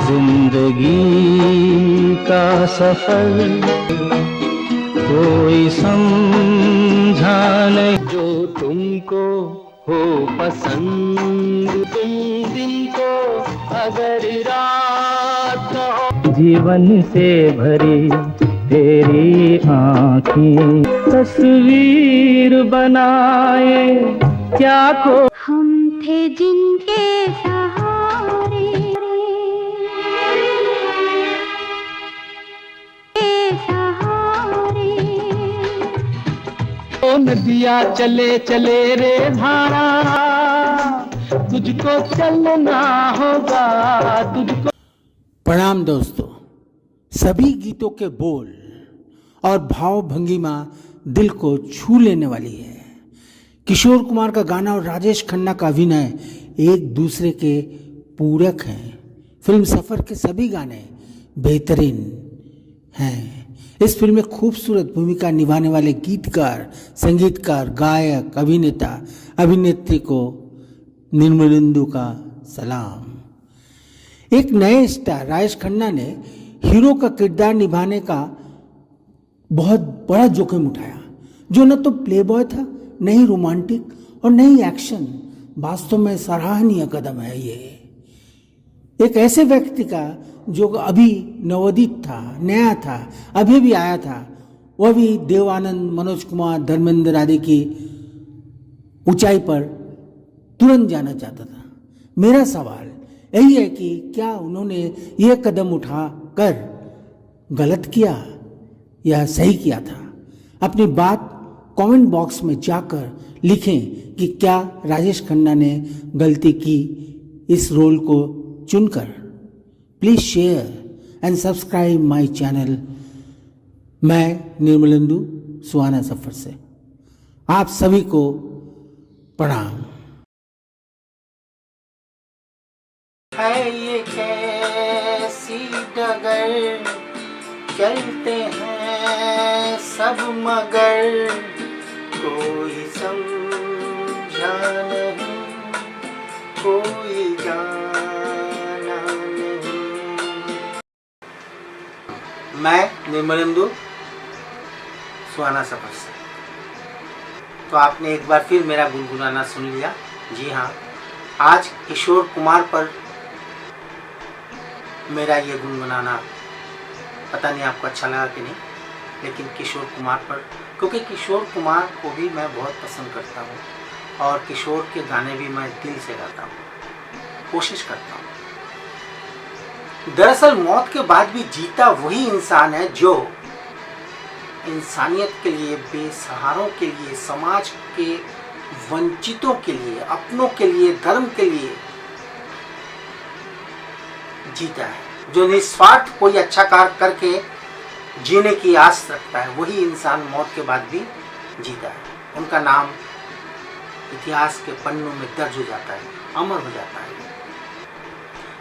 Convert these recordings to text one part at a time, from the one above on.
जिंदगी का सफर कोई समझा नहीं, जो तुमको हो पसंद तुम दिल को अगर रात हो, जीवन से भरी तेरी आँखें तस्वीर बनाए क्या को। हम थे जिनके सहारे ओ नदिया चले चले रे धारा, तुझको चलना होगा तुझको। प्रणाम दोस्तों। सभी गीतों के बोल और भाव भंगिमा दिल को छू लेने वाली है। किशोर कुमार का गाना और राजेश खन्ना का अभिनय एक दूसरे के पूरक हैं। फिल्म सफ़र के सभी गाने बेहतरीन हैं। इस फिल्म में खूबसूरत भूमिका निभाने वाले गीतकार, संगीतकार, गायक, अभिनेता, अभिनेत्री को निर्मलेंदु का सलाम। एक नए स्टार राजेश खन्ना ने हीरो का किरदार निभाने का बहुत बड़ा जोखिम उठाया, जो न तो प्लेबॉय था, न ही रोमांटिक और न ही एक्शन। वास्तव में सराहनीय कदम है ये। एक ऐसे व्यक्ति का जो अभी नवोदित था, नया था, अभी भी आया था, वह भी देव आनंद, मनोज कुमार, धर्मेंद्र आदि की ऊंचाई पर तुरंत जाना चाहता था। मेरा सवाल यही है कि क्या उन्होंने यह कदम उठाकर गलत किया या सही किया था? अपनी बात कमेंट बॉक्स में जाकर लिखें कि क्या राजेश खन्ना ने गलती की इस रोल को चुनकर। Please share and subscribe my channel. मैं निर्मलेंदु सुहाना सफर से आप सभी को प्रणाम। है ये कैसी डगर, चलते हैं सब मगर, कोई समझा नहीं, कोई जाना नहीं। मैं निर्मलेंदु सुहाना सफर से। तो आपने एक बार फिर मेरा गुनगुनाना सुन लिया। जी हाँ, आज किशोर कुमार पर मेरा ये गुनगुनाना पता नहीं आपको अच्छा लगा कि नहीं, लेकिन किशोर कुमार पर, क्योंकि किशोर कुमार को भी मैं बहुत पसंद करता हूँ और किशोर के गाने भी मैं दिल से गाता हूँ, कोशिश करता हूँ। दरअसल मौत के बाद भी जीता वही इंसान है जो इंसानियत के लिए, बेसहारों के लिए, समाज के वंचितों के लिए, अपनों के लिए, धर्म के लिए जीता है। जो निस्वार्थ कोई अच्छा कार्य करके जीने की आस रखता है, वही इंसान मौत के बाद भी जीता है। उनका नाम इतिहास के पन्नों में दर्ज हो जाता है, अमर हो जाता है।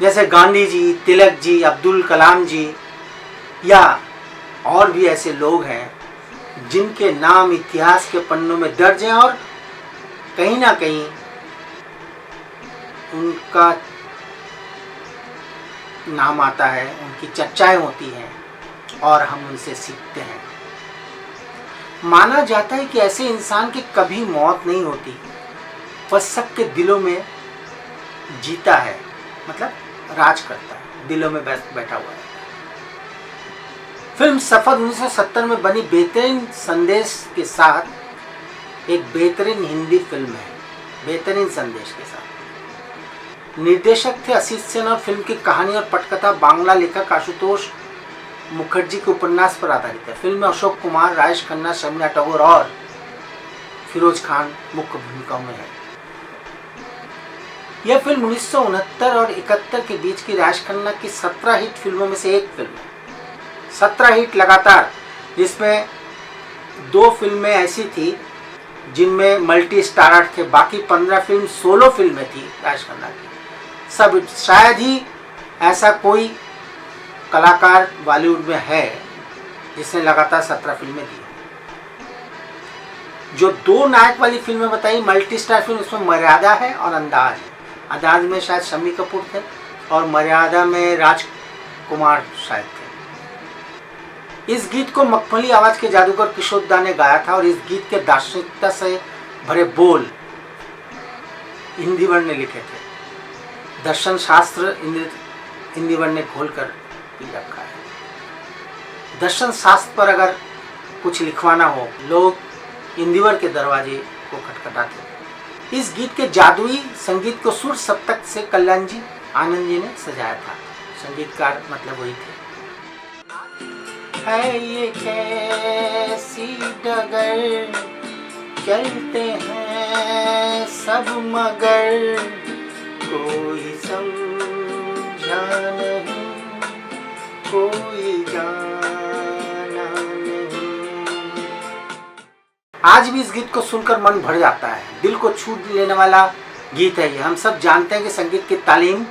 जैसे गांधी जी, तिलक जी, अब्दुल कलाम जी या और भी ऐसे लोग हैं जिनके नाम इतिहास के पन्नों में दर्ज हैं और कहीं ना कहीं उनका नाम आता है, उनकी चर्चाएं होती हैं और हम उनसे सीखते हैं। माना जाता है कि ऐसे इंसान की कभी मौत नहीं होती, वह सबके दिलों में जीता है, मतलब राज करता है, दिलों में बैठा हुआ है। फिल्म सफर 1970 में बनी बेहतरीन संदेश के साथ एक बेहतरीन हिंदी फिल्म है, बेहतरीन संदेश के साथ। निर्देशक थे असित सेन और फिल्म की कहानी और पटकथा बांग्ला लेखक आशुतोष मुखर्जी के उपन्यास पर आधारित है। फिल्म में अशोक कुमार, राजेश खन्ना, शर्मिला टैगोर और फिरोज खान मुख्य भूमिकाओं में है। यह फिल्म 1969 और 71 के बीच की राजेश खन्ना की 17 हिट फिल्मों में से एक फिल्म है। 17 हिट लगातार, जिसमें 2 फिल्में ऐसी थी जिनमें मल्टी स्टारर थे, बाकी 15 फिल्म सोलो फिल्में थी राजेश खन्ना की। सब शायद ही ऐसा कोई कलाकार बॉलीवुड में है जिसने लगातार 17 फिल्में दी। जो 2 नायक वाली फिल्में बताई मल्टी स्टार फिल्म, उसमें मर्यादा है और अंदाज है। अंदाज में शायद शम्मी कपूर थे और मर्यादा में राजकुमार शायद थे। इस गीत को मखमली आवाज के जादूगर किशोर दा ने गाया था और इस गीत के दार्शनिकता से भरे बोल इंदिवर ने लिखे थे। दर्शन शास्त्र इंदिवर ने घोल कर पी रखा है। दर्शन शास्त्र पर अगर कुछ लिखवाना हो, लोग इंदिवर के दरवाजे को खटखटाते। इस गीत के जादुई संगीत को सुर सप्तक से कल्याण जी आनंद जी ने सजाया था। संगीतकार मतलब वही थे। है ये कैसी डगर, चलते हैं सब मगर, कोई समझा नहीं, कोई जाना नहीं। आज भी इस गीत को सुनकर मन भर जाता है। दिल को छू लेने वाला गीत है ये। हम सब जानते हैं कि संगीत की तालीम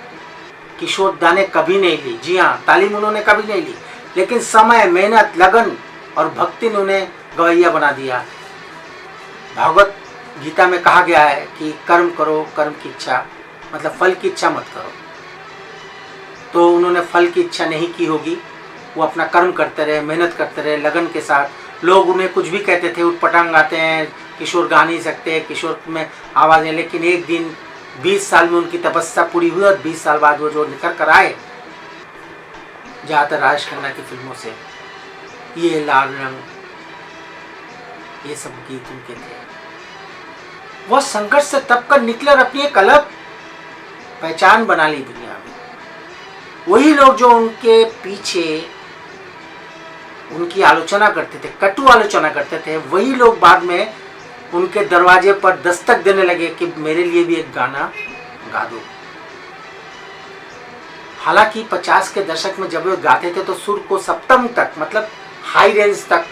किशोर दा ने कभी नहीं ली। जी हाँ, तालीम उन्होंने कभी नहीं ली, लेकिन समय, मेहनत, लगन और भक्ति ने उन्हें गवैया बना दिया। भगवत गीता में कहा गया है कि कर्म करो, कर्म की इच्छा मतलब फल की इच्छा मत करो। तो उन्होंने फल की इच्छा नहीं की होगी, वो अपना कर्म करते रहे, मेहनत करते रहे लगन के साथ। लोग उन्हें कुछ भी कहते थे, उठपटांग गाते हैं, किशोर गा नहीं सकते, किशोर में आवाज़ें। लेकिन एक दिन 20 साल में उनकी तपस्या पूरी हुई और 20 साल बाद वो जो निकल कर आए, ज़्यादातर राजेश खन्ना की फिल्मों से, ये लाल रंग, ये सब गीत उनके थे। वह संघर्ष से तब कर निकले और अपनी एक अलग पहचान बना ली दुनिया में। वही लोग जो उनके पीछे उनकी आलोचना करते थे, कटु आलोचना करते थे, वही लोग बाद में उनके दरवाजे पर दस्तक देने लगे कि मेरे लिए भी एक गाना गा दो। हालांकि 50 के दशक में जब वे गाते थे तो सुर को सप्तम तक मतलब हाई रेंज तक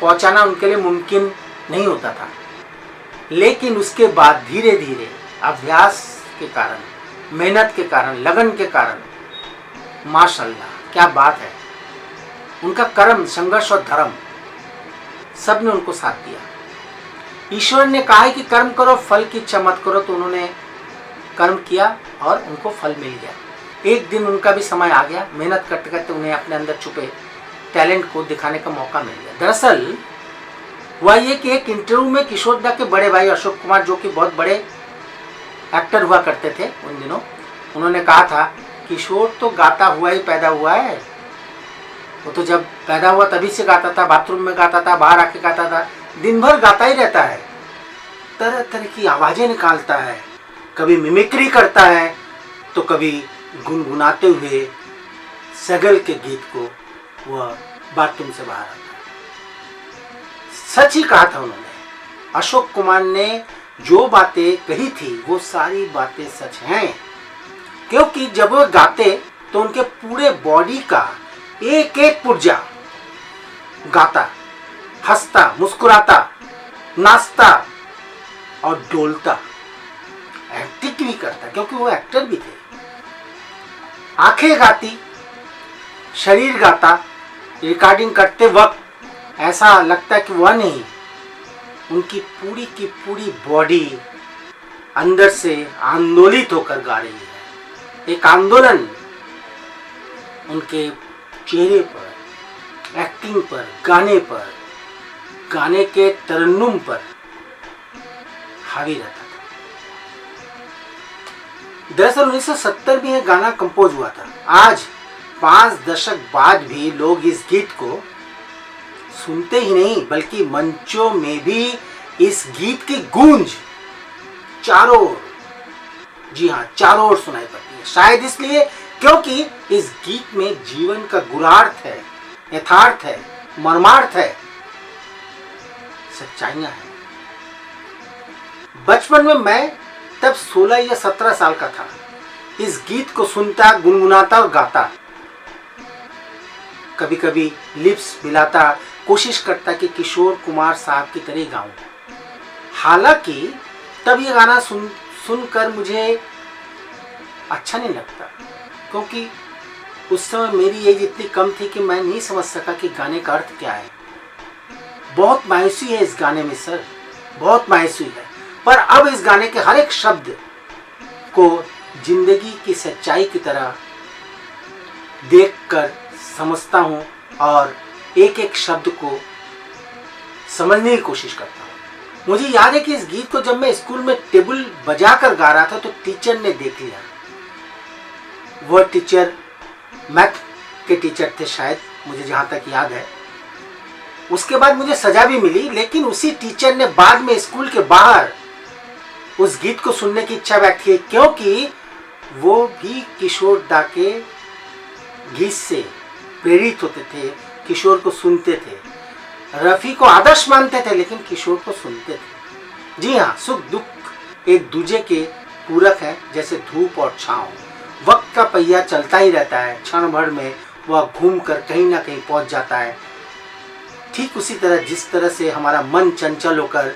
पहुंचाना उनके लिए मुमकिन नहीं होता था। लेकिन उसके बाद धीरे धीरे अभ्यास के कारण, मेहनत के कारण, लगन के कारण, माशाल्लाह क्या बात है, उनका कर्म, संघर्ष और धर्म सब ने उनको साथ दिया। ईश्वर ने कहा है कि कर्म करो, फल की इच्छा मत करो, तो उन्होंने कर्म किया और उनको फल मिल गया। एक दिन उनका भी समय आ गया, मेहनत करते करते उन्हें अपने अंदर छुपे टैलेंट को दिखाने का मौका मिल गया। दरअसल हुआ ये कि एक इंटरव्यू में किशोर दा के बड़े भाई अशोक कुमार, जो कि बहुत बड़े एक्टर हुआ करते थे उन दिनों, उन्होंने कहा था किशोर तो गाता हुआ ही पैदा हुआ है। वो तो जब पैदा हुआ तभी से गाता था, बाथरूम में गाता था, बाहर आके गाता था, दिन भर गाता ही रहता है, तरह तरह की आवाज़ें निकालता है, कभी मिमिक्री करता है तो कभी गुनगुनाते हुए सगल के गीत को वह बाथरूम से बाहर आता है। सच ही कहा था उन्होंने। अशोक कुमार ने जो बातें कही थी वो सारी बातें सच हैं, क्योंकि जब वो गाते तो उनके पूरे बॉडी का एक एक पुर्जा गाता, हंसता, मुस्कुराता, नाचता और डोलता, एक्टिंग भी करता, क्योंकि वो एक्टर भी थे। आंखें गाती, शरीर गाता। रिकॉर्डिंग करते वक्त ऐसा लगता कि वह नहीं, उनकी पूरी की पूरी बॉडी अंदर से आंदोलित होकर गा रही है। एक आंदोलन उनके चेहरे पर, एक्टिंग पर, गाने पर, गाने के तरन्नुम पर हावी रहता था। दरअसल 1970 में यह गाना कंपोज हुआ था। आज 5 दशक बाद भी लोग इस गीत को सुनते ही नहीं, बल्कि मंचों में भी इस गीत की गूंज चारों ओर, जी हाँ, चारों ओर सुनाई पड़ती है। शायद इसलिए क्योंकि इस गीत में जीवन का गुरार्थ है, यथार्थ है, मर्मार्थ है, सच्चाइयां हैं। बचपन में मैं तब 16 या 17 साल का था। इस गीत को सुनता, गुनगुनाता और गाता, कभी कभी लिप्स मिलाता, कोशिश करता कि किशोर कुमार साहब की तरह गाऊं। हालांकि तब ये गाना सुनकर मुझे अच्छा नहीं लगता, क्योंकि उस समय मेरी एज इतनी कम थी कि मैं नहीं समझ सका कि गाने का अर्थ क्या है। बहुत मायूसी है इस गाने में सर, बहुत मायूसी है। पर अब इस गाने के हर एक शब्द को जिंदगी की सच्चाई की तरह देखकर समझता हूँ और एक एक शब्द को समझने की कोशिश करता हूँ। मुझे याद है कि इस गीत को जब मैं स्कूल में टेबल बजाकर गा रहा था तो टीचर ने देख लिया। वह टीचर मैथ के टीचर थे शायद, मुझे जहाँ तक याद है। उसके बाद मुझे सजा भी मिली, लेकिन उसी टीचर ने बाद में स्कूल के बाहर उस गीत को सुनने की इच्छा व्यक्त की, क्योंकि वो भी किशोर दा के गीत से प्रेरित होते थे, किशोर को सुनते थे, रफ़ी को आदर्श मानते थे लेकिन किशोर को सुनते थे। जी हाँ, सुख दुख एक दूजे के पूरक हैं, जैसे धूप और छाँव। वक्त का पहिया चलता ही रहता है, क्षण भर में वह घूम कर कहीं ना कहीं पहुंच जाता है। ठीक उसी तरह जिस तरह से हमारा मन चंचल होकर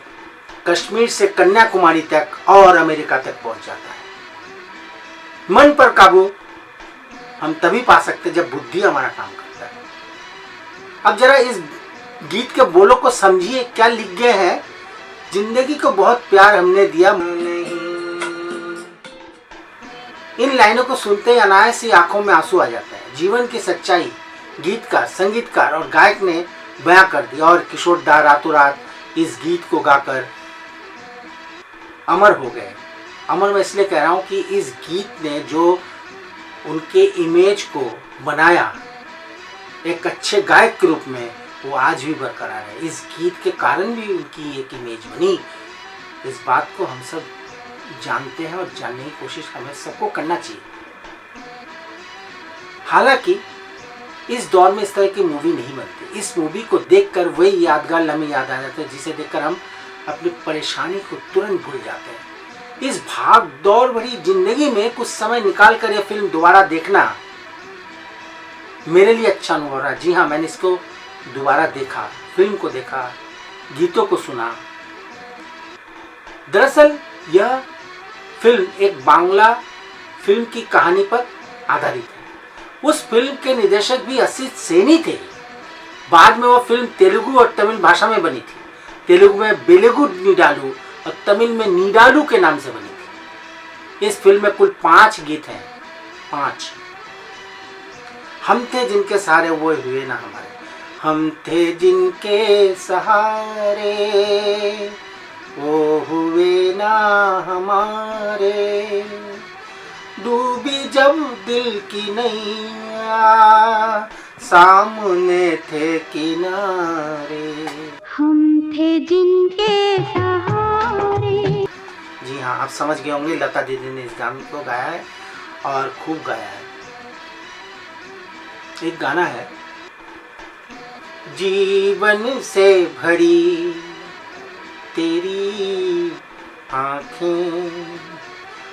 कश्मीर से कन्याकुमारी तक और अमेरिका तक पहुंच जाता है। मन पर काबू हम तभी पा सकते जब बुद्धि हमारा काम करता है। अब जरा इस गीत के बोलों को समझिए, क्या लिख गए हैं। जिंदगी को बहुत प्यार हमने दिया, इन लाइनों को सुनते ही अनायास ही आंखों में आंसू आ जाता है। जीवन की सच्चाई गीतकार, संगीतकार और गायक ने बयां कर दी और किशोर दा रातों रात इस गीत को गाकर अमर हो गए। अमर मैं इसलिए कह रहा हूं कि इस गीत ने जो उनके इमेज को बनाया एक अच्छे गायक के रूप में, वो आज भी बरकरार है। इस गीत के कारण भी उनकी एक इमेज बनी। इस बात को हम सब जानते हैं और जानने की कोशिश हमें सबको करना चाहिए। हालांकि इस दौर में इस तरह की मूवी नहीं बनती। इस मूवी को देखकर वही यादगार लम्हे याद आ जाते हैं जिसे देखकर हम अपनी परेशानी को तुरंत भूल जाते हैं। इस भाग दौड़ भरी जिंदगी में कुछ समय निकाल कर यह फिल्म दोबारा देखना मेरे लिए अच्छा अनुभव रहा। जी हाँ, मैंने इसको दोबारा देखा, फिल्म को देखा, गीतों को सुना। दरअसल यह फिल्म एक बांग्ला फिल्म की कहानी पर आधारित है। उस फिल्म के निर्देशक भी असित सेनी थे। बाद में वह फिल्म तेलुगु और तमिल भाषा में बनी थी। तेलुगु में बेलुगु नीडालू और तमिल में नीडालू के नाम से बनी थी। इस फिल्म में कुल 5 गीत हैं। 5। हम थे जिनके सहारे वो हुए ना हमारे, हम थे जिनके सहारे वो हुए ना हमारे, डूबी जब दिल की नैया सामने थे किनारे। हम थे जिनके सहारे। जी हाँ, आप समझ गए होंगे, लता दीदी ने इस गाने को गाया है और खूब गाया है। एक गाना है, जीवन से भरी तेरी आँखें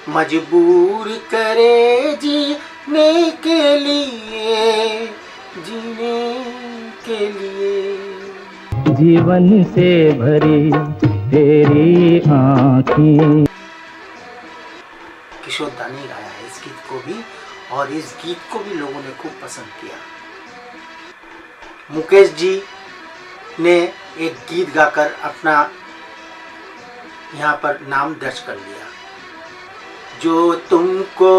मजबूर करे जीने के लिए, जीने के लिए। जीवन से भरी तेरी आँखें। किशोर दा ने गाया है इस गीत को भी, और इस गीत को भी लोगों ने खूब पसंद किया। मुकेश जी ने एक गीत गाकर अपना यहाँ पर नाम दर्ज कर लिया। जो तुमको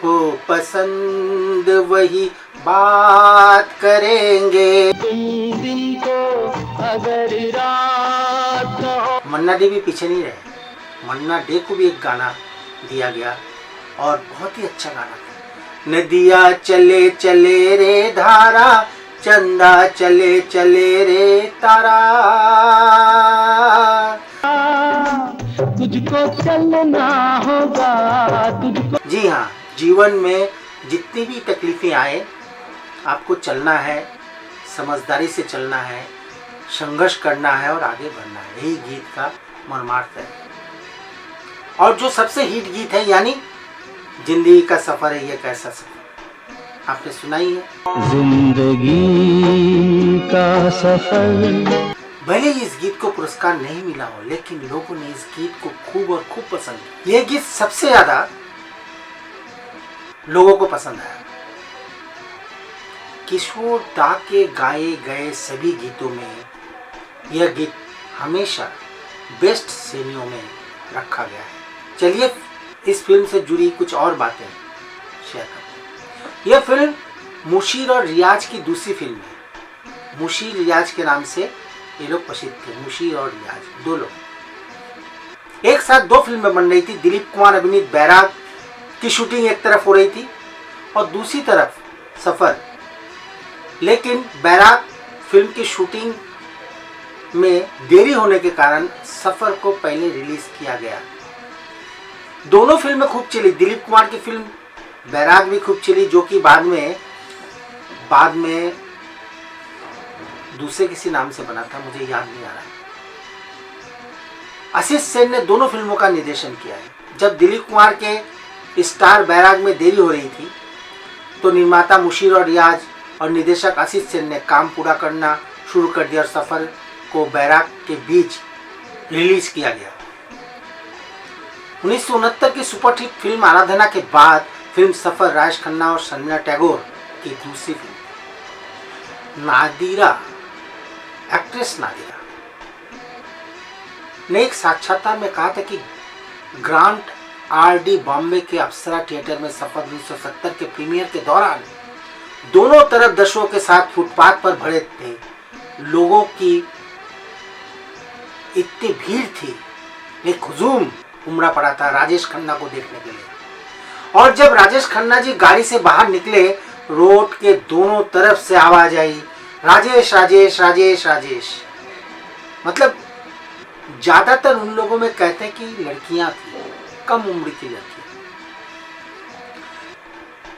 हो पसंद वही बात करेंगे, तुम दिन को अगर रात हो। मन्ना डे भी पीछे नहीं रहे। मन्ना डे को भी एक गाना दिया गया और बहुत ही अच्छा गाना था। नदिया चले चले रे धारा, चंदा चले चले रे तारा, तुझको चलना होगा तुझको। जी हाँ, जीवन में जितनी भी तकलीफें आए आपको चलना है, समझदारी से चलना है, संघर्ष करना है और आगे बढ़ना है। यही गीत का मर्मार्थ है। और जो सबसे हिट गीत है, यानी जिंदगी का सफर है, ये कैसा सफर, आपने सुना ही है। जिंदगी का सफर। भले ही इस गीत को पुरस्कार नहीं मिला हो, लेकिन लोगों ने इस गीत को खूब और खूब पसंद किया। यह गीत सबसे ज्यादा लोगों को पसंद आया। किशोर दा के गाए गए सभी गीतों में यह गीत हमेशा बेस्ट श्रेणियों में रखा गया है। चलिए इस फिल्म से जुड़ी कुछ और बातें शेयर करते हैं। यह फिल्म मुशीर और रियाज की दूसरी फिल्म है। मुशीर रियाज के नाम से ये लोग प्रसिद्ध थे। मुशीर और रियाज दो लोग एक साथ दो फिल्में बन रही थी। दिलीप कुमार अभिनीत बैराग की शूटिंग एक तरफ हो रही थी और दूसरी तरफ सफर। लेकिन बैराग फिल्म की शूटिंग में देरी होने के कारण सफर को पहले रिलीज किया गया। दोनों फिल्में खूब चली। दिलीप कुमार की फिल्म बैराग भी खूब चली, जो कि बाद में दूसरे किसी नाम से बना था, मुझे याद नहीं आ रहा है। आशीष सेन ने दोनों फिल्मों का निर्देशन किया है। जब दिलीप कुमार के स्टार बैराग में देरी हो रही थी तो निर्माता मुशीर और रियाज और निर्देशक आशीष सेन ने काम पूरा करना शुरू कर दिया और सफर को बैराग के बीच रिलीज किया गया। 1969 की सुपरहिट फिल्म आराधना के बाद फिल्म सफर राजेश खन्ना और शर्मिला टैगोर की दूसरी फिल्म। नादिरा, एक्ट्रेस नादिरा ने एक साक्षात्कार में कहा था कि ग्रांट आरडी बॉम्बे के अप्सरा थिएटर में सफर 1970 के प्रीमियर के दौरान दोनों तरफ दर्शकों के साथ फुटपाथ पर भरे थे। लोगों की इतनी भीड़ थी, एक हुजूम उमड़ा पड़ा था राजेश खन्ना को देखने के लिए। और जब राजेश खन्ना जी गाड़ी से बाहर निकले, रोड के दोनों तरफ से आवाज आई, राजेश राजेश राजेश राजेश। मतलब ज्यादातर उन लोगों में कहते हैं कि लड़कियां थी, कम उम्र की लड़कियां।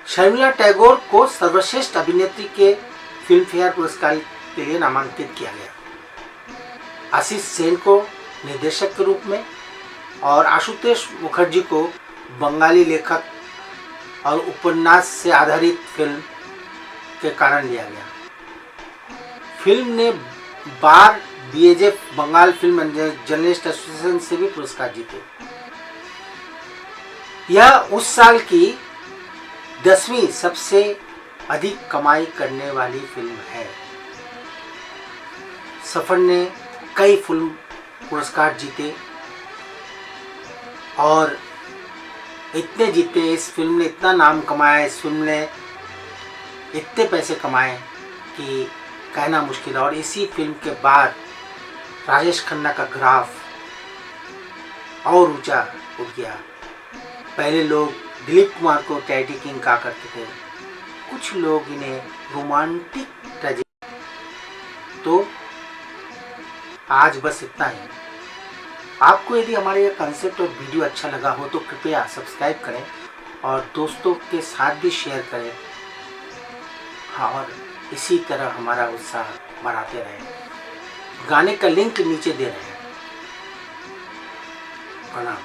शर्मिला टैगोर को सर्वश्रेष्ठ अभिनेत्री के फिल्म फेयर पुरस्कार के लिए नामांकित किया गया। आशीष सेन को निर्देशक के रूप में और आशुतोष मुखर्जी को बंगाली लेखक और उपन्यास से आधारित फिल्म के कारण लिया गया। फिल्म ने बार बीएजेएफ बंगाल फिल्म जर्नलिस्ट एसोसिएशन से भी पुरस्कार जीते। यह उस साल की 10वीं सबसे अधिक कमाई करने वाली फिल्म है। सफर ने कई फिल्म पुरस्कार जीते और इतने जीते, इस फिल्म ने इतना नाम कमाया, इस फिल्म ने इतने पैसे कमाए कि कहना मुश्किल है। और इसी फिल्म के बाद राजेश खन्ना का ग्राफ और ऊंचा उठ गया। पहले लोग दिलीप कुमार को टैडी किंग कहा करते थे, कुछ लोग इन्हें रोमांटिक ट्रेजेडी। तो आज बस इतना ही। आपको यदि हमारे यह कंसेप्ट और वीडियो अच्छा लगा हो तो कृपया सब्सक्राइब करें और दोस्तों के साथ भी शेयर करें। हाँ, और इसी तरह हमारा उत्साह बढ़ाते रहें। गाने का लिंक नीचे दे रहे हैं। प्रणाम।